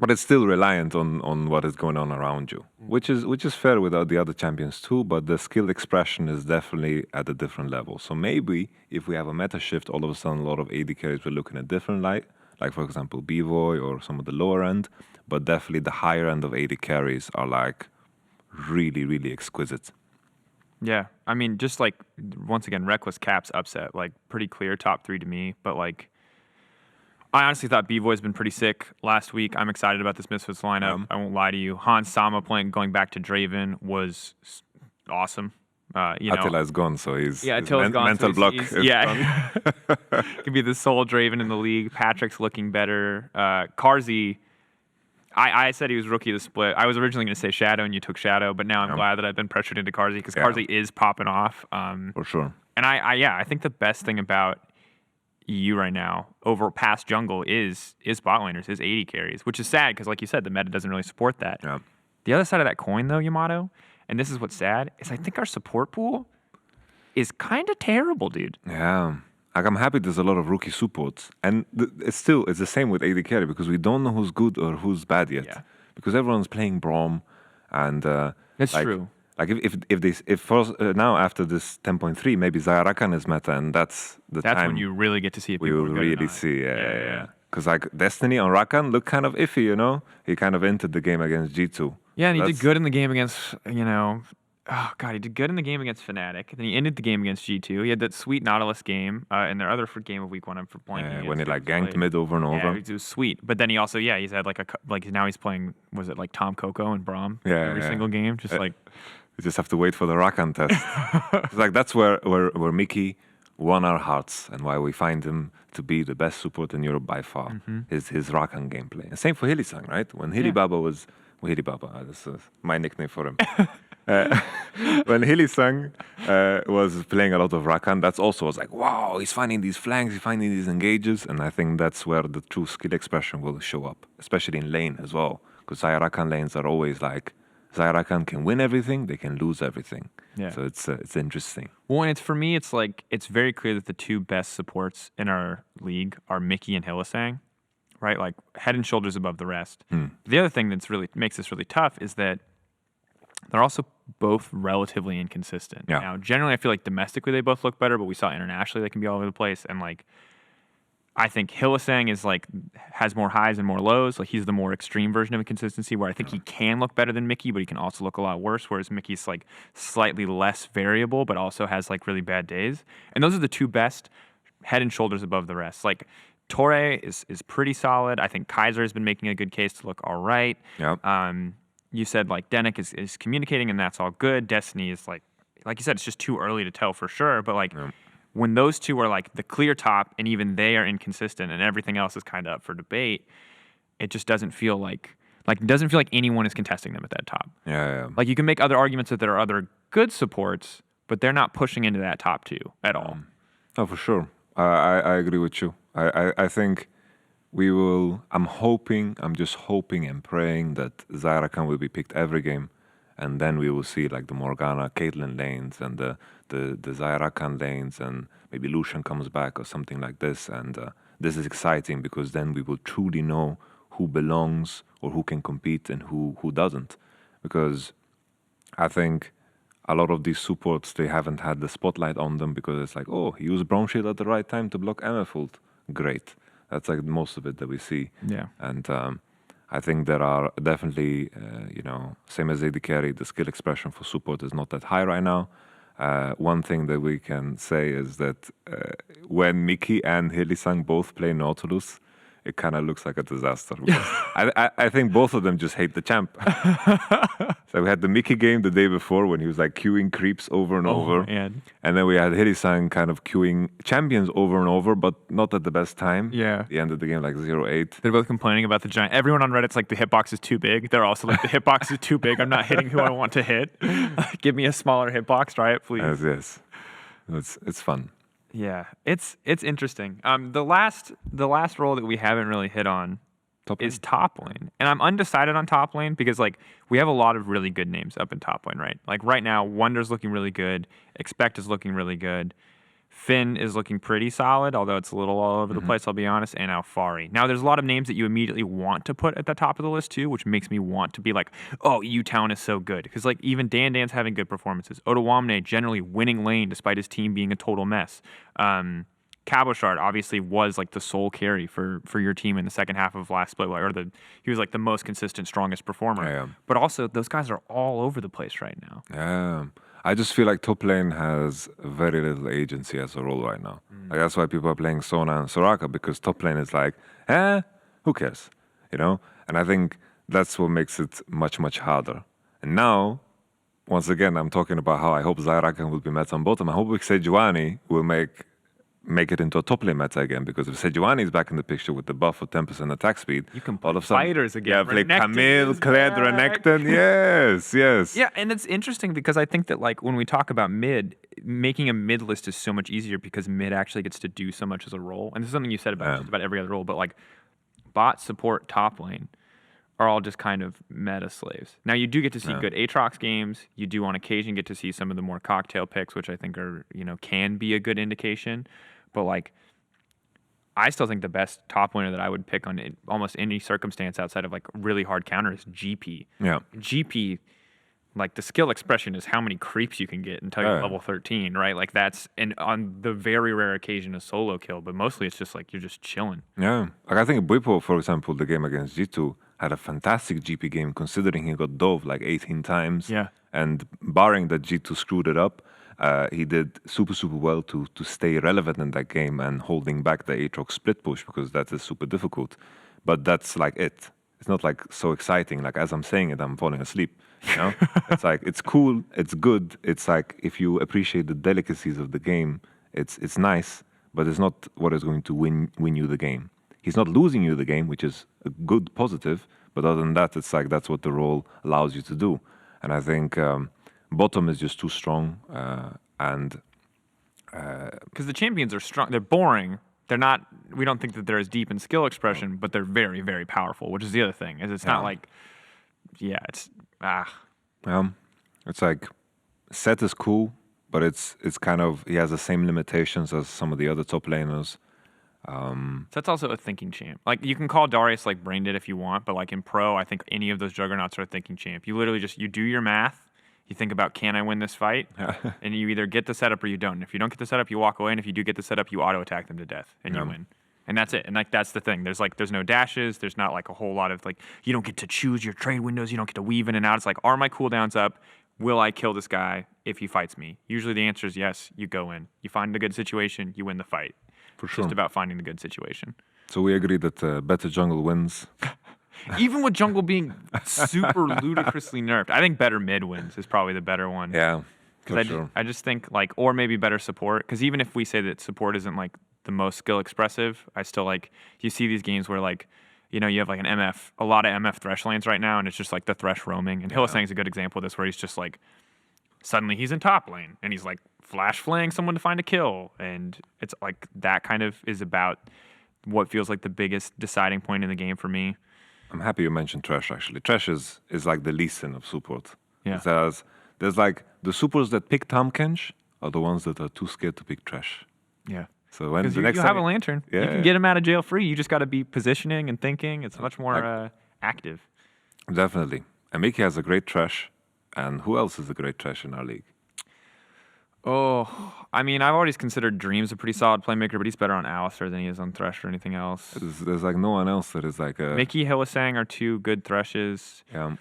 But it's still reliant on what is going on around you, which is fair with the other champions too. But the skill expression is definitely at a different level. So maybe if we have a meta shift, all of a sudden a lot of AD carries will look in a different light. Like for example, Bvoy or some of the lower end. But definitely the higher end of AD carries are like really, really exquisite. Yeah, I mean, just like once again, Reckless, Caps, Upset, like pretty clear top 3 to me. But like, I honestly thought B-Boy's been pretty sick last week. I'm excited about this Misfits lineup. I won't lie to you. Hans Sama going back to Draven was awesome. Attila's gone, so he's Attila's gone. Mental block. Could be the sole Draven in the league. Patrick's looking better. Carzzy, I said he was rookie of the split. I was originally going to say Shadow, and you took Shadow, but now I'm glad that I've been pressured into Carzzy because Carzzy is popping off. For sure. And I think the best thing about EU right now over past jungle is bot laners, is 80 carries, which is sad because, like you said, the meta doesn't really support that. Yeah. The other side of that coin, though, Yamato, and this is what's sad, is I think our support pool is kind of terrible, dude. Yeah. Like, I'm happy there's a lot of rookie supports. And it's the same with AD carry because we don't know who's good or who's bad yet. Yeah. Because everyone's playing Braum. And That's like, true. Like if first, now after this 10.3, maybe Zyrakan is meta, and that's the time. That's when you really get to see if we people will are good or really not. see. Yeah. Because like Destiny on Rakan looked kind of iffy, you know. He kind of entered the game against G2. Yeah, and he did good in the game against, oh, God, he did good in the game against Fnatic. Then he ended the game against G2. He had that sweet Nautilus game in their other game of week 1 for blanking. When he like ganked mid over and over. Yeah, it was sweet. But then he also, he's had now he's playing, was it like Tom Coco and Braum every single game? Just like. You just have to wait for the Rakan test. It's like that's where Mickey won our hearts and why we find him to be the best support in Europe by far. His Rakan gameplay. And same for Hillisang, right? When Hilibaba was this is my nickname for him. When Hillisang was playing a lot of Rakan, that's also was like, wow, he's finding these flanks, he's finding these engages, and I think that's where the true skill expression will show up, especially in lane as well. Because Rakan lanes are always like Zyrakan can win everything, they can lose everything. Yeah. So it's interesting. Well, and for me, it's like it's very clear that the two best supports in our league are Mickey and Hillisang, right? Like head and shoulders above the rest. The other thing that's really makes this really tough is that they're also both relatively inconsistent. Yeah. Now, generally, I feel like domestically they both look better, but we saw internationally they can be all over the place. And like, I think Hillisang is like has more highs and more lows. Like he's the more extreme version of inconsistency where I think he can look better than Mickey, but he can also look a lot worse. Whereas Mickey's like slightly less variable, but also has like really bad days. And those are the two best head and shoulders above the rest. Like Torre is pretty solid. I think Kaiser has been making a good case to look all right. Yep. You said like Denik is communicating and that's all good. Destiny is like you said, it's just too early to tell for sure. But like. When those two are like the clear top and even they are inconsistent and everything else is kind of up for debate, it just doesn't feel like anyone is contesting them at that top. Yeah. Like you can make other arguments that there are other good supports, but they're not pushing into that top two at all. Oh, for sure. I agree with you. I think we will. I'm just hoping and praying that Zyrakan will be picked every game. And then we will see like the Morgana, Caitlyn lanes and the Zyrakan lanes and maybe Lucian comes back or something like this. And this is exciting because then we will truly know who belongs or who can compete and who doesn't. Because I think a lot of these supports, they haven't had the spotlight on them because it's like, oh, he used Braum Shield at the right time to block MF ult. Great. That's like most of it that we see. Yeah. And I think there are definitely, same as AD carry, the skill expression for support is not that high right now. One thing that we can say is that when Mickey and Hillisang both play Nautilus, it kind of looks like a disaster. I think both of them just hate the champ. So we had the Mickey game the day before when he was like queuing creeps over and over. Man. And then we had Hillisang kind of queuing champions over and over, but not at the best time. Yeah. He ended the game like 0-8. They're both complaining about the giant. Everyone on Reddit's like the hitbox is too big. They're also like the hitbox is too big. I'm not hitting who I want to hit. Give me a smaller hitbox, right? Please. Yes. It's fun. Yeah, it's interesting. The last role that we haven't really hit on is top lane, and I'm undecided on top lane because like we have a lot of really good names up in top lane, right? Like right now, Wonder's looking really good, Expect is looking really good, Finn is looking pretty solid, although it's a little all over the place, I'll be honest, and Alfari. Now, there's a lot of names that you immediately want to put at the top of the list too, which makes me want to be like, oh, U-Town is so good. Because like even Dan's having good performances. Otawamne generally winning lane despite his team being a total mess. Cabochard obviously was like the sole carry for your team in the second half of last split, he was like the most consistent, strongest performer. Yeah. But also those guys are all over the place right now. Yeah. I just feel like top lane has very little agency as a role right now. Like that's why people are playing Sona and Soraka, because top lane is like, who cares? You know? And I think that's what makes it much, much harder. And now, once again, I'm talking about how I hope Zyrakan will be met on bottom. I hope Sejuani will make make it into a top lane meta again, because if Sejuani is back in the picture with the buff of 10% attack speed, You can all play of a sudden, fighters again. Yeah, play Renekton Camille, is Kled, back. Renekton. Yes, yes. Yeah, and it's interesting because I think that like when we talk about mid, making a mid list is so much easier because mid actually gets to do so much as a role. And this is something you said about just about every other role, but like bot, support, top lane are all just kind of meta slaves. Now you do get to see good Aatrox games. You do on occasion get to see some of the more cocktail picks, which I think are, can be a good indication. But like I still think the best top laner that I would pick on almost any circumstance outside of like really hard counter is GP. Yeah. GP, like the skill expression is how many creeps you can get until you're level 13, right? Like that's, and on the very rare occasion a solo kill, but mostly it's just like you're just chilling. Yeah. Like I think Bwipo, for example, the game against G2 had a fantastic GP game considering he got dove like 18 times. Yeah. And barring that G2 screwed it up, he did super, super well to stay relevant in that game and holding back the Aatrox split push, because that is super difficult. But that's like it. It's not like so exciting. Like as I'm saying it, I'm falling asleep. It's like it's cool, it's good. It's like if you appreciate the delicacies of the game, it's nice, but it's not what is going to win you the game. He's not losing you the game, which is a good positive. But other than that, it's like that's what the role allows you to do. And I think bottom is just too strong, and because the champions are strong. They're boring. They're not. We don't think that they're as deep in skill expression, but they're very, very powerful. Which is the other thing. Is it's not like, it's it's like Seth is cool, but it's kind of he has the same limitations as some of the other top laners. So that's also a thinking champ. Like you can call Darius like brain dead if you want, but like in pro, I think any of those juggernauts are a thinking champ. You literally just you do your math. You think about, can I win this fight? And you either get the setup or you don't. And if you don't get the setup, you walk away. And if you do get the setup, you auto attack them to death and you win. And that's it. And like that's the thing. There's no dashes. There's not like a whole lot of like you don't get to choose your trade windows. You don't get to weave in and out. It's like, are my cooldowns up? Will I kill this guy if he fights me? Usually the answer is yes. You go in. You find the good situation. You win the fight. For sure. Just about finding the good situation. So we agree that better jungle wins. Even with jungle being super ludicrously nerfed, I think better mid wins is probably the better one. Yeah, for Because I just think like, or maybe better support. Because even if we say that support isn't like the most skill expressive, I still like, you see these games where like, you have like a lot of MF Thresh lanes right now, and it's just like the Thresh roaming. And Hylissang is a good example of this, where he's just like, suddenly he's in top lane, and he's like flash flaying someone to find a kill. And it's like, that kind of is about what feels like the biggest deciding point in the game for me. I'm happy you mentioned Thresh, actually. Thresh is like the Lee Sin of support. Yeah. There's like the supports that pick Tahm are the ones that are too scared to pick Thresh. Yeah. So when Because the you next have time a lantern. Yeah. You can get him out of jail free. You just got to be positioning and thinking. It's much more active. Definitely. And Mickey has a great Thresh. And who else is a great Thresh in our league? Oh, I mean, I've always considered Dreams a pretty solid playmaker, but he's better on Alistar than he is on Thresh or anything else. There's like no one else that is like a... Mickey, Hylissang are two good Threshes. Yeah. I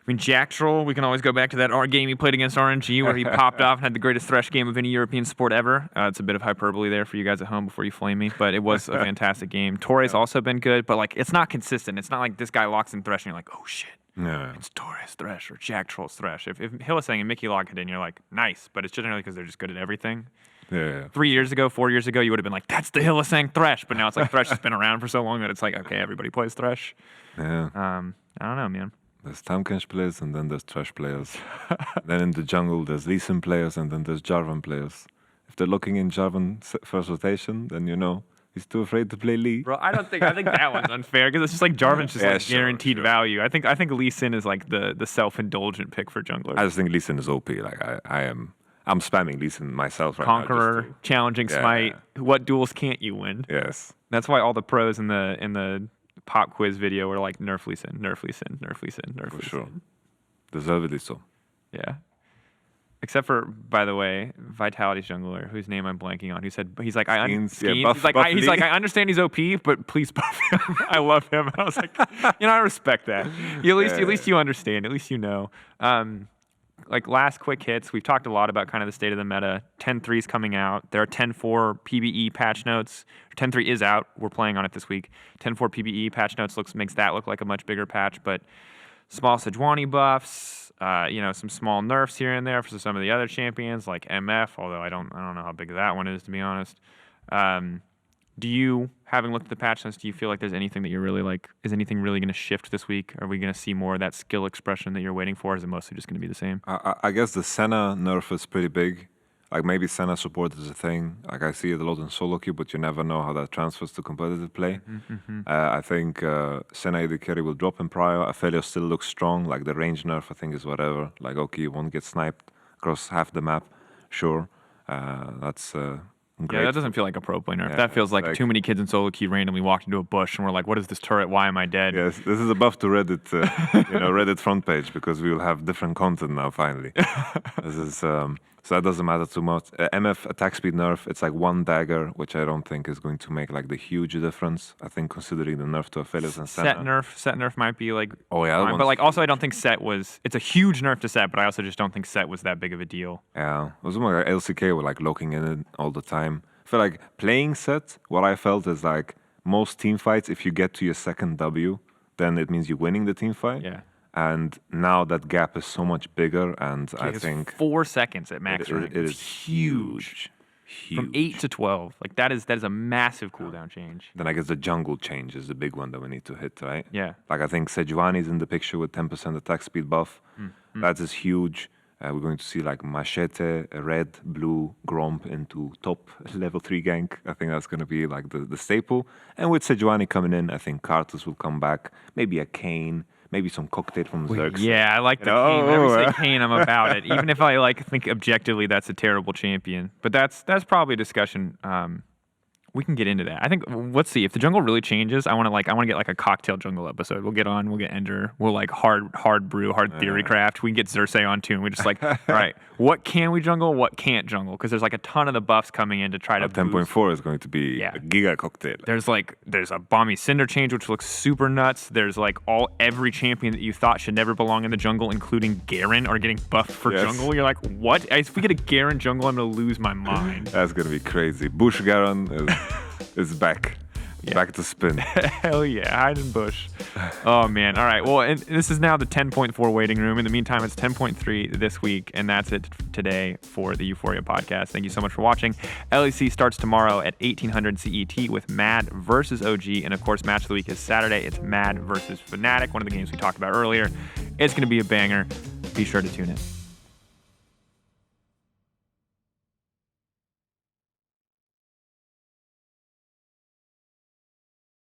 mean, Jack Troll, we can always go back to that game he played against RNG where he popped off and had the greatest Thresh game of any European sport ever. It's a bit of hyperbole there for you guys at home before you flame me, but it was a fantastic game. Torre's also been good, but like it's not consistent. It's not like this guy locks in Thresh and you're like, oh shit. Yeah. It's Torres Thresh or Jack Troll's Thresh. If Hylissang and Mickey lock it in, you're like, nice, but it's generally because they're just good at everything. Yeah. 4 years ago, you would have been like, that's the Hylissang Thresh, but now it's like Thresh has been around for so long that it's like, okay, everybody plays Thresh. Yeah. I don't know, man. There's Tahm players and then there's Thresh players. Then in the jungle, there's Lee Sin players and then there's Jarvan players. If they're looking in Jarvan first rotation, then he's too afraid to play Lee. Bro, I think that one's unfair because it's just like Jarvan's just guaranteed value. I think Lee Sin is like the self-indulgent pick for jungler. I just think Lee Sin is OP. Like I'm spamming Lee Sin myself right Conqueror, now. challenging smite. What duels can't you win? Yes. That's why all the pros in the pop quiz video were like nerf Lee Sin, nerf Lee Sin, nerf Lee Sin, nerf Lee Sin. For sure. Deservedly so. Yeah. Except for, by the way, Vitality's jungler, whose name I'm blanking on, who said he's like I understand he's OP, but please buff him. I love him. And I was like, I respect that. At least you understand. At least you know. Like last quick hits, we've talked a lot about kind of the state of the meta. 10.3 is coming out. There are 10.4 PBE patch notes. 10.3 is out. We're playing on it this week. 10.4 PBE patch notes makes that look like a much bigger patch, but small Sejuani buffs, some small nerfs here and there for some of the other champions like MF, although I don't know how big that one is, to be honest. Do you, having looked at the patch notes, do you feel like there's anything that you're really like, is anything really going to shift this week? Are we going to see more of that skill expression that you're waiting for? Or is it mostly just going to be the same? I guess the Senna nerf is pretty big. Like maybe Senna support is a thing. Like I see it a lot in solo queue, but you never know how that transfers to competitive play. I think Senna AD carry will drop in prior. Ophelia still looks strong. Like the range nerf, I think is whatever. Like okay, you won't get sniped across half the map. Sure, that's great. Yeah, that doesn't feel like a pro play nerf. Yeah, That feels like like- too many kids in solo queue randomly walked into a bush and we're like, what is this turret? Why am I dead? Yes, this is a buff to Reddit, Reddit front page because we will have different content now. Finally, this is so that doesn't matter too much. MF attack speed nerf, it's like one dagger, which I don't think is going to make like the huge difference. I think considering the nerf to Aphelios and Senna. Set nerf might be like, Oh yeah, that fine, but one's like also I don't think set was. It's a huge nerf to set, but I also just don't think set was that big of a deal. Yeah, it was more like LCK were like locking in it all the time. I feel like playing set, what I felt is like most team fights, if you get to your second W, then it means you're winning the team fight. Yeah. And now that gap is so much bigger, and I It's think 4 seconds at max rank. it It's is huge. Huge. From 8 to 12. Like that is a massive cooldown change. Then I guess the jungle change is the big one that we need to hit, right? Yeah. Like I think Sejuani's in the picture with 10% attack speed buff. That is huge. We're going to see like Machete, Red, Blue, Gromp into top level 3 gank. I think that's going to be like the staple. And with Sejuani coming in, I think Karthus will come back. Maybe a Kane, maybe some cocktail from Zerx. Yeah, I like the Kane. Whenever you say Kane, I'm about it. Even if I like think objectively that's a terrible champion. But that's probably a discussion. We can get into that. I think let's see if the jungle really changes. I want to get like a cocktail jungle episode. We'll get Ender. We'll like hard brew, hard theory craft. We can get Xerxes on too. And we just like, all right, what can we jungle? What can't jungle? Because there's like a ton of the buffs coming in to try to 10.4 is going to be a giga cocktail. There's a Bomby Cinder change, which looks super nuts. There's like every champion that you thought should never belong in the jungle, including Garen, are getting buffed for jungle. You're like, what? If we get a Garen jungle, I'm gonna lose my mind. That's gonna be crazy. Bush Garen is back. Back to spin. Hell yeah, hide in bush. Oh man. All right. Well, and this is now the 10.4 waiting room. In the meantime, it's 10.3 this week, and that's it today for the EUphoria podcast. Thank you so much for watching. LEC starts tomorrow at 1800 CET with Mad versus OG, and of course, match of the week is Saturday. It's Mad versus Fnatic, one of the games we talked about earlier. It's going to be a banger. Be sure to tune in.